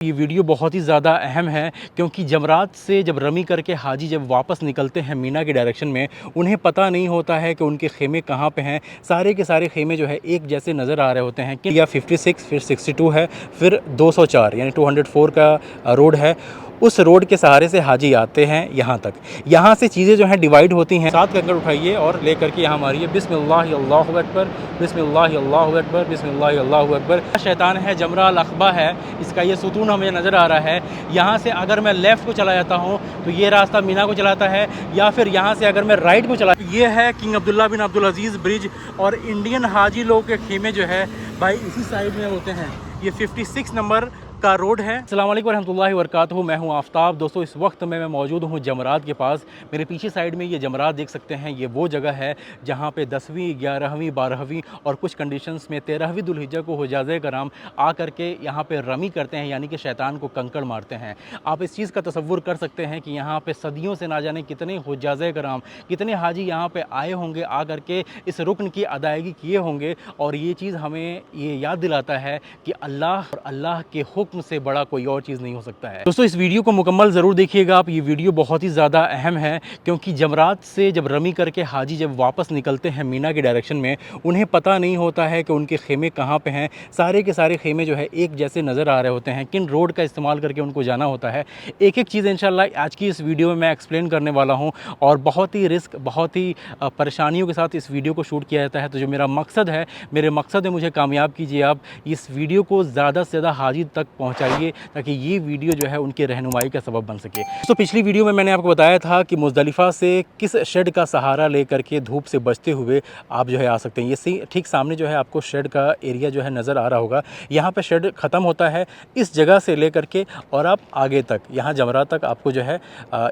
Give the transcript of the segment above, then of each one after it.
ये वीडियो बहुत ही ज़्यादा अहम है क्योंकि जमरात से जब रमी करके हाजी जब वापस निकलते हैं मीना की डायरेक्शन में, उन्हें पता नहीं होता है कि उनके खेमे कहाँ पे हैं। सारे के सारे खेमे जो है एक जैसे नज़र आ रहे होते हैं कि या 56 फिर 62 है फिर 204 यानी 204 का रोड है। उस रोड के सहारे से हाजी आते हैं यहाँ तक। यहाँ से चीज़ें जो हैं डिवाइड होती हैं। 7 कंकड़ उठाइए और ले करके यहाँ मारिए बिस्मिल्लाह अल्लाहु अकबर, बिस्मिल्लाह अल्लाहु अकबर, बिस्मिल्लाह अल्लाहु अकबर। शैतान है, जमरा अल-अक़बा है, इसका ये सुतून हमें नज़र आ रहा है। यहाँ से अगर मैं लेफ़्ट को चला जाता हूँ तो ये रास्ता मीना को चलाता है, या फिर यहाँ से अगर मैं राइट को चला, ये है किंग अब्दुल्ला बिन अब्दुल अज़ीज़ ब्रिज। और इंडियन हाजी लोग के खेमे जो है भाई इसी साइड में होते हैं। ये 56 नंबर का रोड है। अस्सलाम वालेकुम रहमतुल्लाहि व बरकातहू। मैं हूं आफ्ताब। दोस्तों इस वक्त मैं मौजूद हूं जमरात के पास। मेरे पीछे साइड में ये जमरात देख सकते हैं। ये वो जगह है जहां पे 10वीं 11वीं 12वीं और कुछ कंडीशंस में 13वीं दुल्हिज्जा को हुजाज़े कराम आ करके यहाँ पे रमी करते हैं, यानी कि शैतान को कंकड़ मारते हैं। आप इस चीज़ का तसव्वुर कर सकते हैं कि यहाँ पे सदियों से ना जाने कितने हुजाज़े कराम, कितने हाजी यहाँ पे आए होंगे, आ करके इस रुकन की अदायगी किए होंगे। और ये चीज़ हमें ये याद दिलाता है कि अल्लाह और अल्लाह के हुक्म से बड़ा कोई और चीज़ नहीं हो सकता है। दोस्तों इस वीडियो को मुकम्मल ज़रूर देखिएगा आप। ये वीडियो बहुत ही ज़्यादा अहम है क्योंकि जमरात से जब रमी करके हाजी जब वापस निकलते हैं मीना की डायरेक्शन में, उन्हें पता नहीं होता है कि उनके खेमे कहाँ पे हैं। सारे के सारे खेमे जो है एक जैसे नज़र आ रहे होते हैं। किन रोड का इस्तेमाल करके उनको जाना होता है, एक एक चीज़ इंशाल्लाह आज की इस वीडियो में मैं एक्सप्लेन करने वाला हूँ। और बहुत ही रिस्क, बहुत ही परेशानियों के साथ इस वीडियो को शूट किया जाता है। तो जो मेरा मकसद है, मेरे मकसद है मुझे कामयाब कीजिए आप। इस वीडियो को ज़्यादा से ज़्यादा हाजी तक पहुंचाइए ताकि ये वीडियो जो है उनकी रहनुमाई का सबब बन सके। तो पिछली वीडियो में मैंने आपको बताया था कि मुज़दलिफ़ा से किस शेड का सहारा लेकर के धूप से बचते हुए आप जो है आ सकते हैं। ये ठीक सामने जो है आपको शेड का एरिया जो है नज़र आ रहा होगा। यहाँ पे शेड ख़त्म होता है इस जगह से लेकर के और आप आगे तक यहाँ जमरा तक आपको जो है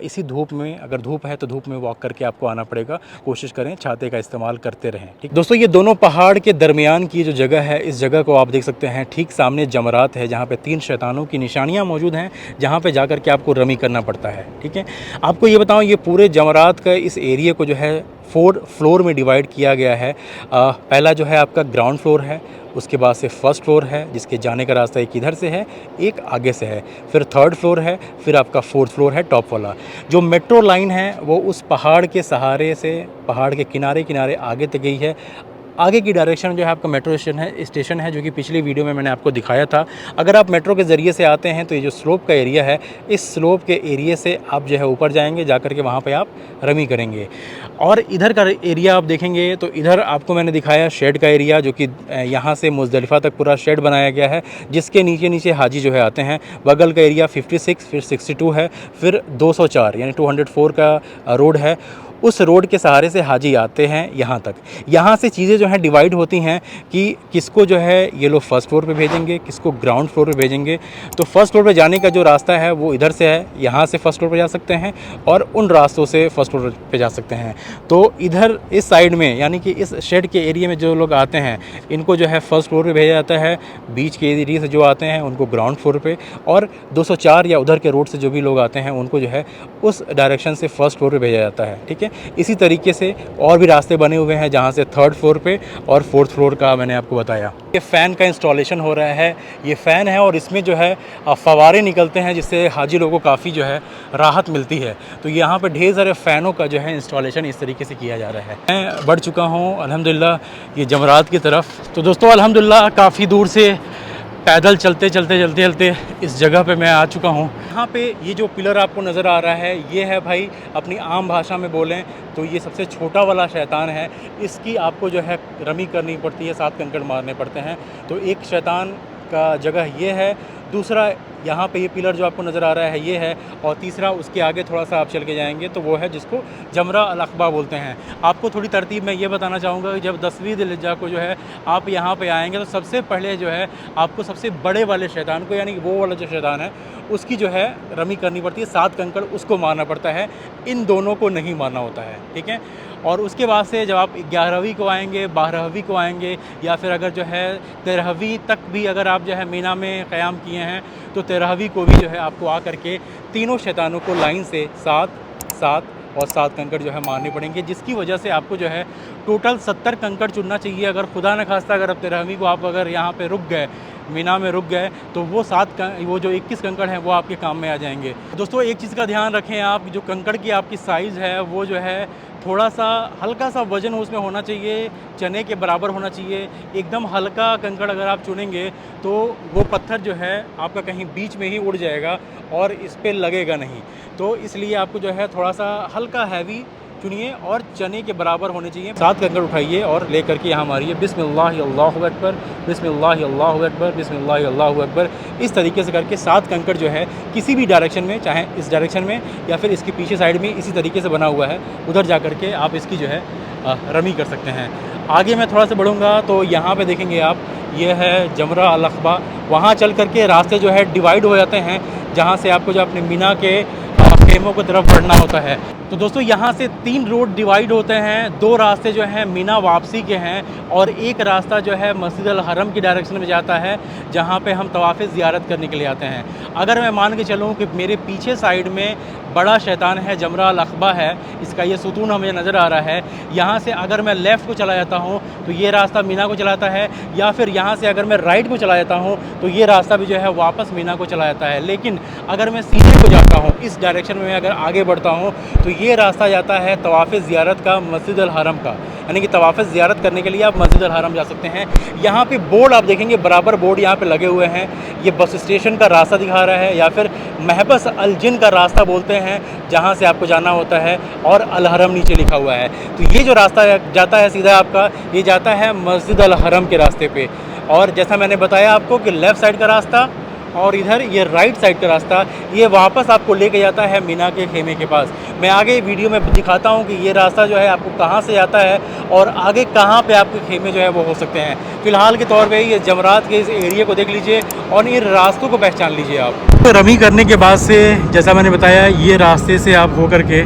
इसी धूप में, अगर धूप है तो धूप में वॉक करके आपको आना पड़ेगा। कोशिश करें छाते का इस्तेमाल करते रहें। ठीक दोस्तों, ये दोनों पहाड़ के दरमियान की जो जगह है, इस जगह को आप देख सकते हैं। ठीक सामने जमरात है जहाँ पे 3 शैतानों की निशानियाँ मौजूद हैं, जहाँ पे जाकर के आपको रमी करना पड़ता है। ठीक है, आपको ये बताऊँ, ये पूरे जमरात का इस एरिया को जो है 4 फ्लोर में डिवाइड किया गया है। पहला जो है आपका ग्राउंड फ्लोर है, उसके बाद से फर्स्ट फ्लोर है जिसके जाने का रास्ता एक इधर से है, एक आगे से है, फिर थर्ड फ्लोर है, फिर आपका फोर्थ फ्लोर है टॉप वाला। जो मेट्रो लाइन है वो उस पहाड़ के सहारे से, पहाड़ के किनारे किनारे आगे तक गई है। आगे की डायरेक्शन जो है आपका मेट्रो स्टेशन है जो कि पिछली वीडियो में मैंने आपको दिखाया था। अगर आप मेट्रो के ज़रिए से आते हैं तो ये जो स्लोप का एरिया है, इस स्लोप के एरिया से आप जो है ऊपर जाएंगे, जाकर के वहाँ पे आप रमी करेंगे। और इधर का एरिया आप देखेंगे तो इधर आपको मैंने दिखाया शेड का एरिया, जो कि यहाँ से मुज़दलिफ़ा तक पूरा शेड बनाया गया है, जिसके नीचे नीचे हाजी जो है आते हैं। बगल का एरिया 56 फिर 62 है, फिर 204 यानी 204 का रोड है। उस रोड के सहारे से हाजी आते हैं यहाँ तक। यहाँ से चीज़ें जो हैं डिवाइड होती हैं कि किसको जो है ये लोग फर्स्ट फ्लोर पे भेजेंगे, किसको ग्राउंड फ्लोर पे भेजेंगे। तो फर्स्ट फ्लोर पे जाने का जो रास्ता है वो इधर से है, यहाँ से फर्स्ट फ्लोर पे जा सकते हैं और उन रास्तों से फर्स्ट फ्लोर पे जा सकते हैं। तो इधर इस साइड में यानी कि इस शेड के एरिया में जो लोग आते हैं इनको जो है फर्स्ट फ्लोर पर भेजा जाता है। बीच के एरिया से जो आते हैं उनको ग्राउंड फ्लोर पर, और 204 या उधर के रोड से जो भी लोग आते हैं उनको जो है उस डायरेक्शन से फर्स्ट फ्लोर पर भेजा जाता है। ठीक है, इसी तरीके से और भी रास्ते बने हुए हैं जहाँ से थर्ड फ्लोर पे और फोर्थ फ्लोर का मैंने आपको बताया। ये फ़ैन का इंस्टॉलेशन हो रहा है। ये फ़ैन है और इसमें जो है फवारे निकलते हैं जिससे हाजी लोगों को काफ़ी जो है राहत मिलती है। तो यहाँ पे ढेर सारे फ़ैनों का जो है इंस्टॉलेशन इस तरीके से किया जा रहा है। मैं बढ़ चुका हूँ अल्हम्दुलिल्लाह ये जमरात की तरफ। तो दोस्तों अल्हम्दुलिल्लाह काफ़ी दूर से पैदल चलते इस जगह पे मैं आ चुका हूँ। यहाँ पे ये जो पिलर आपको नज़र आ रहा है, ये है भाई, अपनी आम भाषा में बोलें तो ये सबसे छोटा वाला शैतान है। इसकी आपको जो है रमी करनी पड़ती है, 7 कंकड़ मारने पड़ते हैं। तो एक शैतान का जगह ये है, दूसरा यहाँ पे ये पिलर जो आपको नज़र आ रहा है ये है, और तीसरा उसके आगे थोड़ा सा आप चल के जाएंगे तो वो है जिसको जमरा अल-अक़बा बोलते हैं। आपको थोड़ी तरतीब मैं ये बताना चाहूँगा कि जब 10वीं दुल्हिज्जा को जो है आप यहाँ पे आएंगे तो सबसे पहले जो है आपको सबसे बड़े वाले शैतान को, यानी कि वो वाला जो शैतान है उसकी जो है रमी करनी पड़ती है, 7 कंकड़ उसको मारना पड़ता है, इन दोनों को नहीं मारना होता है। ठीक है, और उसके बाद से जब आप 11वीं को आएंगे, 12वीं को आएंगे, या फिर अगर जो है 13वीं तक भी अगर आप जो है मीना में क़याम किए हैं तो 13वीं को भी जो है आपको आ करके तीनों शैतानों को लाइन से 7 7 और 7 कंकड़ जो है मारने पड़ेंगे, जिसकी वजह से आपको जो है टोटल 70 कंकड़ चुनना चाहिए। अगर खुदा न खास्ता अगर अब 13वीं को आप अगर यहाँ पे रुक गए मीना में रुक गए तो वो वो जो 21 कंकड़ हैं वो आपके काम में आ जाएंगे। दोस्तों एक चीज़ का ध्यान रखें आप, जो कंकड़ की आपकी साइज़ है वो जो है थोड़ा सा हल्का सा वज़न उसमें होना चाहिए, चने के बराबर होना चाहिए। एकदम हल्का कंकड़ अगर आप चुनेंगे तो वो पत्थर जो है आपका कहीं बीच में ही उड़ जाएगा और इस पर लगेगा नहीं। तो इसलिए आपको जो है थोड़ा सा हल्का हैवी चुनिए और चने के बराबर होने चाहिए। 7 कंकड़ उठाइए और ले करके यहाँ मारिए, बिस्मिल्लाह अल्लाहु अकबर, बिस्मिल्लाह अल्लाहु अकबर, बिस्मिल्लाह अल्लाहु अकबर। इस तरीके से करके 7 कंकड़ जो है किसी भी डायरेक्शन में, चाहे इस डायरेक्शन में या फिर इसके पीछे साइड में इसी तरीके से बना हुआ है, उधर जा कर के आप इसकी जो है रमी कर सकते हैं। आगे मैं थोड़ा सा बढ़ूँगा तो यहाँ पे देखेंगे आप, ये है जमरा अल अक़बा। वहाँ चल कर के रास्ते जो है डिवाइड हो जाते हैं, जहाँ से आपको जो अपने मीना के खेमों की तरफ बढ़ना होता है। तो दोस्तों यहाँ से 3 रोड डिवाइड होते हैं, 2 रास्ते जो हैं मीना वापसी के हैं और एक रास्ता जो है मस्जिद अल हरम की डायरेक्शन में जाता है, जहाँ पे हम तवाफ़ ज़ियारत करने के लिए आते हैं। अगर मैं मान के चलूँ कि मेरे पीछे साइड में बड़ा शैतान है, जमरा अल अक़बा है, इसका ये सुतून हमें नज़र आ रहा है। यहाँ से अगर मैं लेफ़्ट को चला जाता हूँ तो ये रास्ता मीना को चलाता है, या फिर यहाँ से अगर मैं राइट को चला जाता हूँ तो ये रास्ता भी जो है वापस मीना को चला जाता है। लेकिन अगर मैं सीधे को जाता हूँ, इस डायरेक्शन में अगर आगे बढ़ता हूँ तो ये रास्ता जाता है तवाफ़ ज़ियारत का, मस्जिद अल हरम का, यानी कि तवाफ़ ज़ियारत करने के लिए आप मस्जिद अल हरम जा सकते हैं। यहाँ पे बोर्ड आप देखेंगे, बराबर बोर्ड यहाँ पे लगे हुए हैं। ये बस स्टेशन का रास्ता दिखा रहा है, या फिर महबस अल जिन का रास्ता बोलते हैं, जहाँ से आपको जाना होता है, और अल हरम नीचे लिखा हुआ है। तो ये जो रास्ता जाता है सीधा आपका, ये जाता है मस्जिद अल हरम के रास्ते पे। और जैसा मैंने बताया आपको कि लेफ़्ट साइड का रास्ता और इधर ये राइट साइड का रास्ता, ये वापस आपको लेके जाता है मीना के खेमे के पास। मैं आगे वीडियो में दिखाता हूँ कि ये रास्ता जो है आपको कहाँ से जाता है और आगे कहाँ पे आपके खेमे जो है वो हो सकते हैं। फ़िलहाल के तौर पे ये जमरात के इस एरिया को देख लीजिए और इन रास्तों को पहचान लीजिए आप। तो रमी करने के बाद से, जैसा मैंने बताया, ये रास्ते से आप होकर के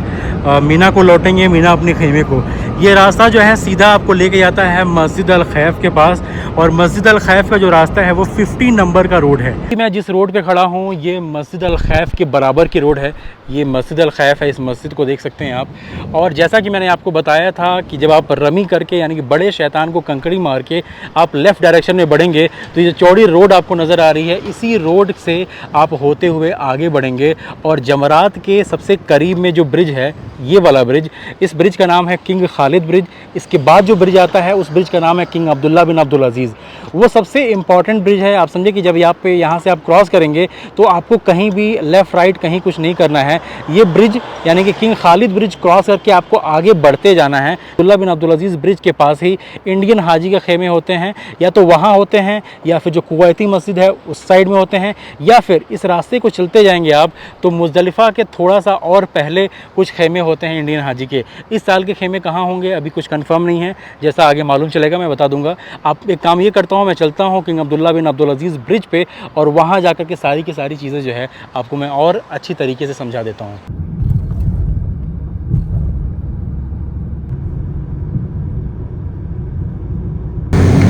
मीना को लौटेंगे, मीना अपने खेमे को। ये रास्ता जो है सीधा आपको लेके जाता है मस्जिद अल खैफ के पास, और मस्जिद अल खैफ का जो रास्ता है वो 15 नंबर का रोड है। मैं जिस रोड पे खड़ा हूँ ये मस्जिद अल खैफ के बराबर की रोड है। ये मस्जिद अल खैफ है, इस मस्जिद को देख सकते हैं आप। और जैसा कि मैंने आपको बताया था कि जब आप रमी करके, यानी कि बड़े शैतान को कंकड़ी मार के आप लेफ़्ट डायरेक्शन में बढ़ेंगे तो ये चौड़ी रोड आपको नज़र आ रही है, इसी रोड से आप होते हुए आगे बढ़ेंगे और जमरात के सबसे करीब में जो ब्रिज है, ये वाला ब्रिज, इस ब्रिज का नाम है किंग खालिद ब्रिज। इसके बाद जो ब्रिज आता है उस ब्रिज का नाम है किंग अब्दुल्ला बिन अब्दुल अजीज़। वो सबसे इम्पॉर्टेंट ब्रिज है। आप समझे कि जब यहाँ से आप क्रॉस करेंगे तो आपको कहीं भी लेफ़्ट राइट कहीं कुछ नहीं करना है। ये ब्रिज यानी कि किंग खालिद ब्रिज क्रॉस करके आपको आगे बढ़ते जाना है। अब्दुल्ला बिन अब्दुल अजीज़ ब्रिज के पास ही इंडियन हाजी के खेमे होते हैं, या तो वहाँ होते हैं या फिर जो कुवैती मस्जिद है उस साइड में होते हैं, या फिर इस रास्ते को चलते जाएंगे आप तो मुज़दलिफ़ा के थोड़ा सा और पहले कुछ खेमे होते हैं इंडियन हाजी के। इस साल के खेमे कहाँ होंगे अभी कुछ कंफर्म नहीं है, जैसा आगे मालूम चलेगा मैं बता दूंगा। आप एक काम ये करता हूँ, मैं चलता हूँ किंग अब्दुल्ला बिन अब्दुल अजीज़ ब्रिज पे और वहाँ जाकर के सारी की सारी चीज़ें जो है आपको मैं और अच्छी तरीके से समझा देता हूँ।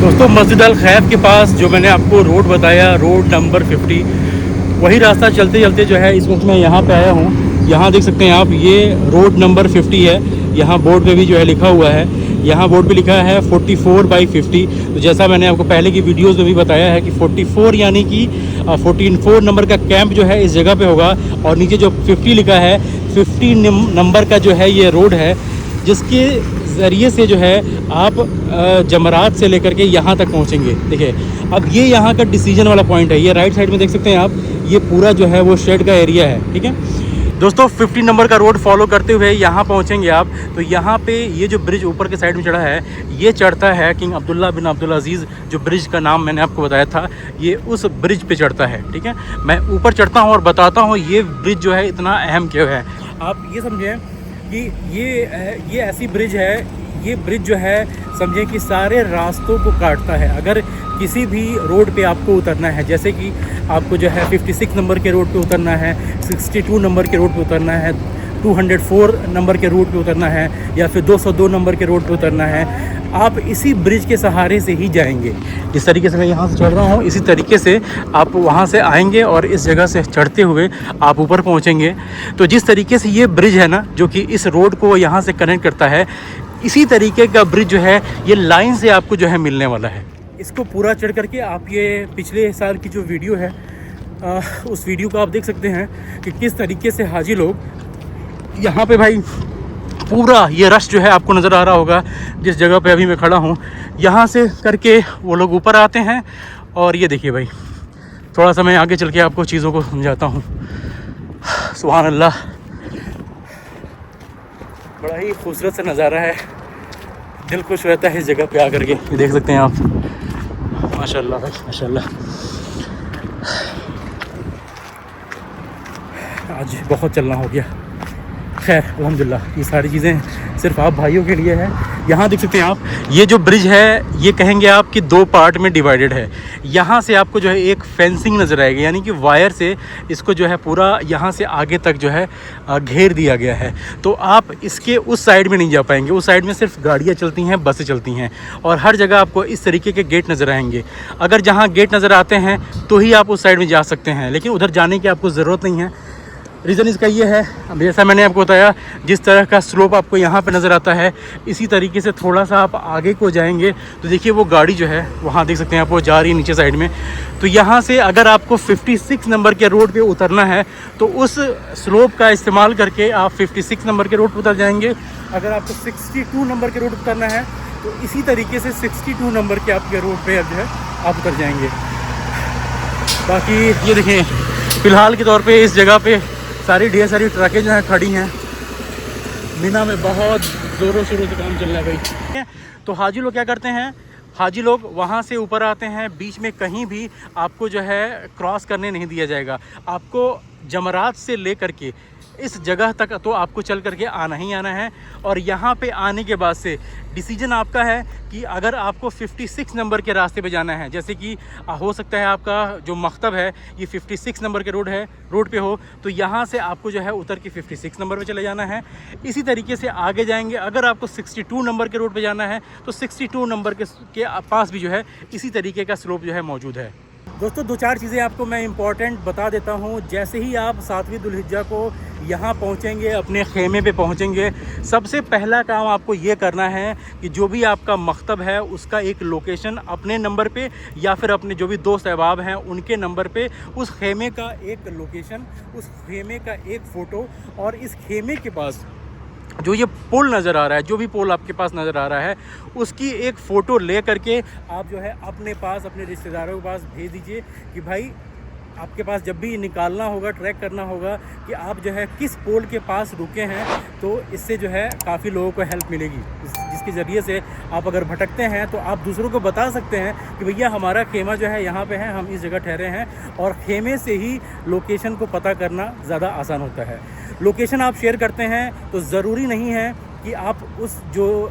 दोस्तों मस्जिद अल खैफ के पास जो मैंने आपको रोड बताया, रोड नंबर 50, वही रास्ता चलते चलते जो है इस वक्त मैं यहाँ पे आया हूँ। यहाँ देख सकते हैं आप, ये रोड नंबर 50 है। यहाँ बोर्ड पे भी जो है लिखा हुआ है, यहाँ बोर्ड पे लिखा है 44/50। तो जैसा मैंने आपको पहले की वीडियोस में भी बताया है कि 44 यानी कि 44 नंबर का कैंप जो है इस जगह पे होगा, और नीचे जो 50 लिखा है, 50 नंबर का जो है ये रोड है, जिसके ज़रिए से जो है आप जमरात से लेकर के यहाँ तक पहुँचेंगे। देखिए अब ये यहाँ का डिसीजन वाला पॉइंट है। ये राइट साइड में देख सकते हैं आप, ये पूरा जो है वो शेड का एरिया है। ठीक है दोस्तों, 50 नंबर का रोड फॉलो करते हुए यहाँ पहुँचेंगे आप। तो यहाँ पे ये जो ब्रिज ऊपर के साइड में चढ़ा है, ये चढ़ता है किंग अब्दुल्ला बिन अब्दुल अजीज़, जो ब्रिज का नाम मैंने आपको बताया था, ये उस ब्रिज पे चढ़ता है। ठीक है, मैं ऊपर चढ़ता हूँ और बताता हूँ ये ब्रिज जो है इतना अहम क्यों है। आप ये समझें कि ये ऐसी ब्रिज है, ये ब्रिज जो है समझें कि सारे रास्तों को काटता है। अगर किसी भी रोड पे आपको उतरना है, जैसे कि आपको जो है 56 नंबर के रोड पे उतरना है, 62 नंबर के रोड पे उतरना है, 204 नंबर के रोड पे उतरना है, या फिर 202 नंबर के रोड पे उतरना है, आप इसी ब्रिज के सहारे से ही जाएंगे। जिस तरीके से मैं यहाँ से चढ़ रहा हूँ, इसी तरीके से आप वहाँ से आएंगे और इस जगह से चढ़ते हुए आप ऊपर पहुँचेंगे। तो जिस तरीके से ये ब्रिज है ना, जो कि इस रोड को यहाँ से कनेक्ट करता है, इसी तरीके का ब्रिज जो है ये लाइन से आपको जो है मिलने वाला है। इसको पूरा चढ़ करके आप ये पिछले साल की जो वीडियो है उस वीडियो को आप देख सकते हैं कि किस तरीके से हाजी लोग यहाँ पे भाई पूरा ये रश जो है आपको नज़र आ रहा होगा जिस जगह पे अभी मैं खड़ा हूँ, यहाँ से करके वो लोग ऊपर आते हैं। और ये देखिए भाई, थोड़ा सा मैं आगे चल के आपको चीज़ों को समझाता हूँ। सुभान अल्लाह, बड़ा ही खूबसूरत सा नज़ारा है, दिल खुश रहता है इस जगह पे आकर के। ये देख सकते हैं आप, माशाल्लाह भाई माशाल्लाह। आज बहुत चलना हो गया, खैर अल्हम्दुलिल्लाह। ये सारी चीज़ें सिर्फ आप भाइयों के लिए है। यहाँ देख सकते हैं आप, ये जो ब्रिज है ये कहेंगे आप कि 2 पार्ट में डिवाइडेड है। यहाँ से आपको जो है एक फेंसिंग नज़र आएगी, यानी कि वायर से इसको जो है पूरा यहाँ से आगे तक जो है घेर दिया गया है। तो आप इसके उस साइड में नहीं जा पाएंगे, उस साइड में सिर्फ गाड़ियाँ चलती हैं, बसें चलती हैं, और हर जगह आपको इस तरीके के गेट नज़र आएंगे। अगर जहाँ गेट नज़र आते हैं तो ही आप उस साइड में जा सकते हैं, लेकिन उधर जाने की आपको ज़रूरत नहीं है। रीज़न इसका ये है, अब जैसा मैंने आपको बताया, जिस तरह का स्लोप आपको यहाँ पे नज़र आता है, इसी तरीके से थोड़ा सा आप आगे को जाएंगे तो देखिए वो गाड़ी जो है वहाँ देख सकते हैं आप, वो जा रही है नीचे साइड में। तो यहाँ से अगर आपको 56 नंबर के रोड पे उतरना है तो उस स्लोप का इस्तेमाल करके आप 56 नंबर के रोड पर उतर जाएंगे। अगर आपको 62 नंबर के रोड पर उतरना है तो इसी तरीके से 62 नंबर के आपके रोड पर जो है आप उतर जाएंगे। बाकी ये देखें, फ़िलहाल के तौर पर इस जगह पर ढेर सारी ट्रकें जो हैं खड़ी हैं। मीना में बहुत ज़ोरों शोरों से काम चल रहा है भाई। तो हाजी लोग क्या करते हैं, हाजी लोग वहाँ से ऊपर आते हैं, बीच में कहीं भी आपको जो है क्रॉस करने नहीं दिया जाएगा। आपको जमरात से लेकर के इस जगह तक तो आपको चल करके आना ही आना है। और यहाँ पे आने के बाद से डिसीजन आपका है कि अगर आपको 56 नंबर के रास्ते पे जाना है, जैसे कि हो सकता है आपका जो मकतब है ये 56 नंबर के रोड पे हो, तो यहाँ से आपको जो है उतर के 56 नंबर पे चले जाना है। इसी तरीके से आगे जाएंगे। अगर आपको 62 नंबर के रोड पे जाना है तो 62 नंबर के पास भी जो है इसी तरीके का स्लोप जो है मौजूद है। दोस्तों 2-4 चीज़ें आपको मैं इम्पॉर्टेंट बता देता हूँ। जैसे ही आप 7वीं दुल्हिज्जा को यहाँ पहुँचेंगे, अपने खेमे पे पहुँचेंगे, सबसे पहला काम आपको ये करना है कि जो भी आपका मकतब है उसका एक लोकेशन अपने नंबर पे या फिर अपने जो भी दोस्त अहबाब हैं उनके नंबर पे उस खेमे का एक लोकेशन, उस खेमे का एक फ़ोटो, और इस खेमे के पास जो ये पोल नज़र आ रहा है, जो भी पोल आपके पास नज़र आ रहा है, उसकी एक फ़ोटो ले करके आप जो है अपने पास, अपने रिश्तेदारों के पास भेज दीजिए कि भाई आपके पास जब भी निकालना होगा, ट्रैक करना होगा कि आप जो है किस पोल के पास रुके हैं। तो इससे जो है काफ़ी लोगों को हेल्प मिलेगी, जिसके ज़रिए से आप अगर भटकते हैं तो आप दूसरों को बता सकते हैं कि भैया हमारा खेमा जो है यहाँ पे है, हम इस जगह ठहरे हैं। और खेमे से ही लोकेशन को पता करना ज़्यादा आसान होता है। लोकेशन आप शेयर करते हैं तो ज़रूरी नहीं है कि आप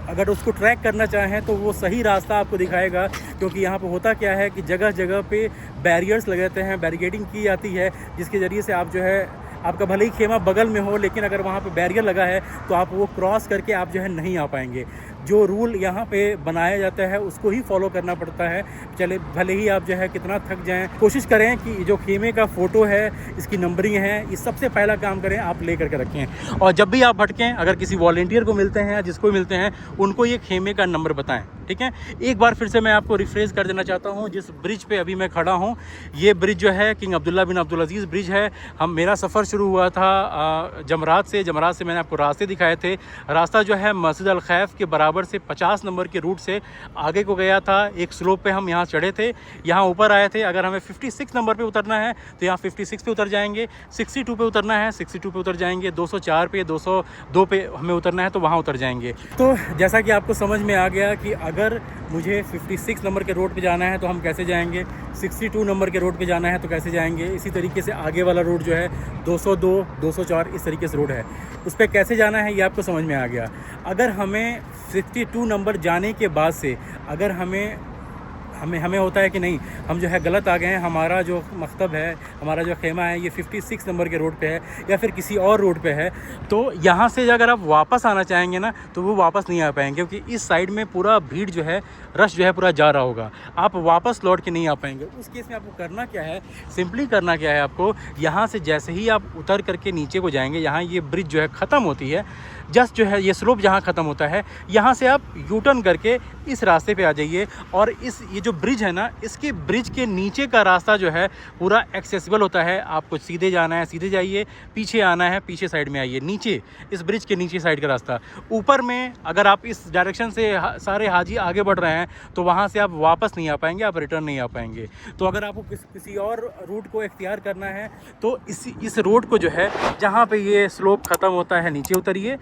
अगर उसको ट्रैक करना चाहें तो वो सही रास्ता आपको दिखाएगा, क्योंकि यहाँ पे होता क्या है कि जगह जगह पे बैरियर्स लगाते हैं, बैरिकेडिंग की जाती है, जिसके ज़रिए से आप जो है, आपका भले ही खेमा बगल में हो लेकिन अगर वहाँ पे बैरियर लगा है तो आप वो क्रॉस करके आप जो है नहीं आ पाएंगे। जो रूल यहाँ पे बनाया जाता है उसको ही फॉलो करना पड़ता है। चले भले ही आप जो है कितना थक जाएं, कोशिश करें कि जो खेमे का फ़ोटो है, इसकी नंबरिंग है, ये सबसे पहला काम करें आप ले करके रखें। और जब भी आप भटकें, अगर किसी वॉलंटियर को मिलते हैं या जिसको मिलते हैं उनको ये खेमे का नंबर बताएं, ठीक है। एक बार फिर से मैं आपको रिफ्रेश कर देना चाहता हूँ, जिस ब्रिज पे अभी मैं खड़ा हूँ ये ब्रिज जो है किंग अब्दुल्ला बिन अब्दुल अजीज़ ब्रिज है। मेरा सफ़र शुरू हुआ था जमरात से मैंने आपको रास्ते दिखाए थे। रास्ता जो है मस्जिद अल खैफ के बराबर से 50 नंबर के रूट से आगे को गया था। एक स्लोप पे हम यहाँ चढ़े थे, यहाँ ऊपर आए थे। अगर हमें 56 नंबर पे उतरना है तो यहाँ 56 पे उतर जाएंगे, 62 पे उतरना है 62 पे उतर जाएंगे, 204 पे 202 पे हमें उतरना है तो वहाँ उतर जाएंगे। तो जैसा कि आपको समझ में आ गया कि अगर मुझे 56 नंबर के रोड पे जाना है तो हम कैसे जाएंगे, 62 नंबर के रोड पे जाना है तो कैसे जाएंगे। इसी तरीके से आगे वाला रोड जो है 202, 204 इस तरीके से रोड है, उस पर कैसे जाना है ये आपको समझ में आ गया। अगर हमें 62 नंबर जाने के बाद से अगर हमें होता है कि नहीं हम जो है गलत आ गए हैं, हमारा जो मकतब है, हमारा जो खेमा है ये 56 नंबर के रोड पे है या फिर किसी और रोड पे है, तो यहाँ से अगर आप वापस आना चाहेंगे ना तो वो वापस नहीं आ पाएंगे, क्योंकि इस साइड में पूरा भीड़ जो है, रश जो है पूरा जा रहा होगा, आप वापस लौट के नहीं आ पाएंगे। उस केस में आपको करना क्या है, सिंपली करना क्या है, आपको यहाँ से जैसे ही आप उतर करके नीचे को जाएंगे, यहाँ ये ब्रिज जो है ख़त्म होती है, जस्ट जो है ये स्लोप जहाँ ख़त्म होता है, यहाँ से आप यू टर्न करके इस रास्ते पे आ जाइए और ये जो जो ब्रिज है ना, इसके ब्रिज के नीचे का रास्ता जो है पूरा एक्सेसिबल होता है। आपको सीधे जाना है सीधे जाइए, पीछे आना है पीछे साइड में आइए। नीचे इस ब्रिज के नीचे साइड का रास्ता, ऊपर में अगर आप इस डायरेक्शन से सारे हाजी आगे बढ़ रहे हैं तो वहाँ से आप वापस नहीं आ पाएंगे, आप रिटर्न नहीं आ पाएंगे। तो अगर आपको किसी और रूट को इख्तियार करना है तो इस रोड को जो है, जहाँ पे ये स्लोप ख़त्म होता है, नीचे उतरिए,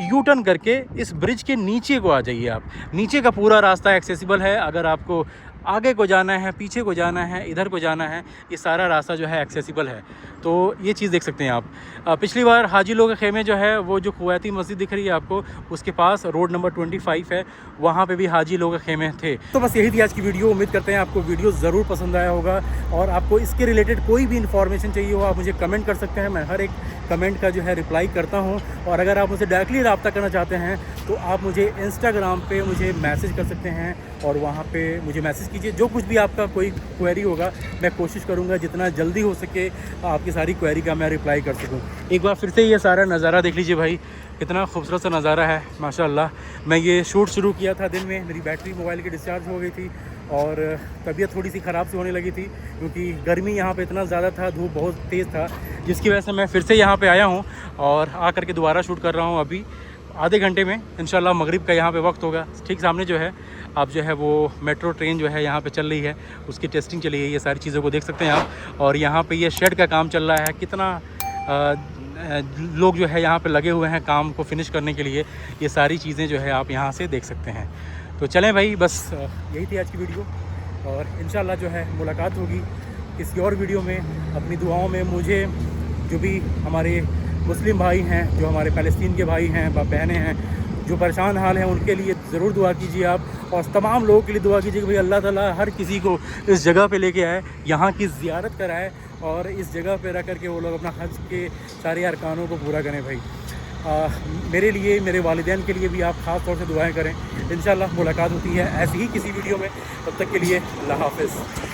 यू टर्न करके इस ब्रिज के नीचे को आ जाइए। आप नीचे का पूरा रास्ता एक्सेसिबल है। अगर आपको आगे को जाना है, पीछे को जाना है, इधर को जाना है, ये सारा रास्ता जो है एक्सेसिबल है। तो ये चीज़ देख सकते हैं आप। पिछली बार हाजी लोग के खेमे जो है, वो जो कुवैती मस्जिद दिख रही है आपको, उसके पास रोड नंबर 25 है, वहाँ पे भी हाजी लोग के खेमे थे। तो बस यही थी आज की वीडियो। उम्मीद करते हैं आपको वीडियो ज़रूर पसंद आया होगा, और आपको इसके रिलेटेड कोई भी इन्फॉर्मेशन चाहिए हो आप मुझे कमेंट कर सकते हैं। मैं हर एक कमेंट का जो है रिप्लाई करता हूँ। और अगर आप मुझसे डायरेक्टली रब्ता करना चाहते हैं तो आप मुझे इंस्टाग्राम पे मुझे मैसेज कर सकते हैं, और वहाँ पे मुझे मैसेज कीजिए। जो कुछ भी आपका कोई क्वेरी होगा, मैं कोशिश करूँगा जितना जल्दी हो सके आपकी सारी क्वेरी का मैं रिप्लाई कर सकूँ। एक बार फिर से ये सारा नज़ारा देख लीजिए भाई, कितना खूबसूरत सा नज़ारा है माशाल्लाह। मैं ये शूट शुरू किया था दिन में, मेरी बैटरी मोबाइल की डिस्चार्ज हो गई थी और तबीयत थोड़ी सी ख़राब सी होने लगी थी, क्योंकि गर्मी यहाँ पे इतना ज़्यादा था, धूप बहुत तेज़ था, जिसकी वजह से मैं फिर से यहाँ पे आया हूँ और आकर के दोबारा शूट कर रहा हूँ। अभी आधे घंटे में इंशाल्लाह मगरिब का यहाँ पे वक्त होगा। ठीक सामने जो है आप जो है वो मेट्रो ट्रेन जो है यहाँ पे चल रही है, उसकी टेस्टिंग चली है। ये सारी चीज़ों को देख सकते हैं आप। और यहाँ पे ये शेड का काम चल रहा है, कितना लोग जो है यहाँ पे लगे हुए हैं काम को फिनिश करने के लिए। ये सारी चीज़ें जो है आप यहाँ से देख सकते हैं। तो चलें भाई, बस यही थी आज की वीडियो, और इंशाल्लाह जो है मुलाकात होगी किसी और वीडियो में। अपनी दुआओं में मुझे, जो भी हमारे मुस्लिम भाई हैं, जो हमारे फ़लस्तीन के भाई हैं, बहनें हैं, जो परेशान हाल हैं, उनके लिए ज़रूर दुआ कीजिए आप। और तमाम लोगों के लिए दुआ कीजिए कि भाई अल्लाह ताला हर किसी को इस जगह पे लेके आए, यहाँ की ज़ियारत कराए, और इस जगह पे रह कर के वो लोग अपना हज के सारे अरकानों को पूरा करें भाई। मेरे लिए, मेरे वालिदैन के लिए भी आप ख़ास तौर से दुआएं करें। इंशाल्लाह मुलाकात होती है ऐसी ही किसी वीडियो में। तब तक के लिए अल्लाह हाफ़िज़।